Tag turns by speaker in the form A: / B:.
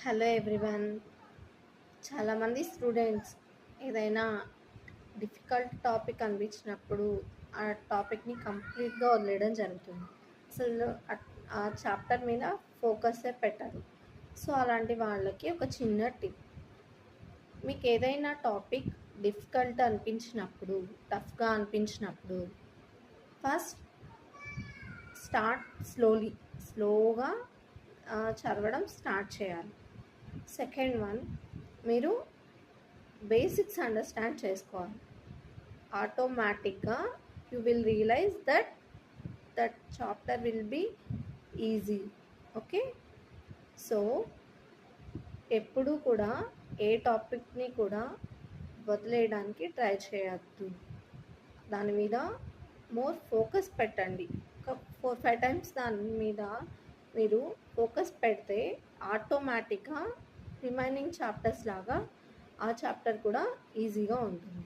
A: Hello everyone. చాలామంది students ఏదైనా difficult topic అనిపించినప్పుడు ఆ టాపిక్ని కంప్లీట్గా వదిలేయడం జరుగుతుంది. అసలు ఆ చాప్టర్ మీద ఫోకసే పెట్టరు. సో అలాంటి వాళ్ళకి ఒక చిన్న టిప్. మీకు ఏదైనా టాపిక్ డిఫికల్ట్ అనిపించినప్పుడు, టఫ్గా అనిపించినప్పుడు ఫస్ట్ స్లోగా చదవడం స్టార్ట్ చేయాలి. సెకండ్ వన్, మీరు బేసిక్స్ అండర్స్టాండ్ చేసుకోవాలి. ఆటోమేటిక్గా you will realise that chapter will be easy. Okay, so ఎప్పుడూ కూడా ఏ టాపిక్ని కూడా వదిలేయడానికి ట్రై చేయొద్దు. దాని మీద మోర్ ఫోకస్ పెట్టండి. ఒక 4-5 టైమ్స్ దాని మీద మీరు ఫోకస్ పెడితే ఆటోమేటిక్గా రిమైనింగ్ చాప్టర్స్ లాగా ఆ చాప్టర్ కూడా ఈజీగా ఉంటుంది.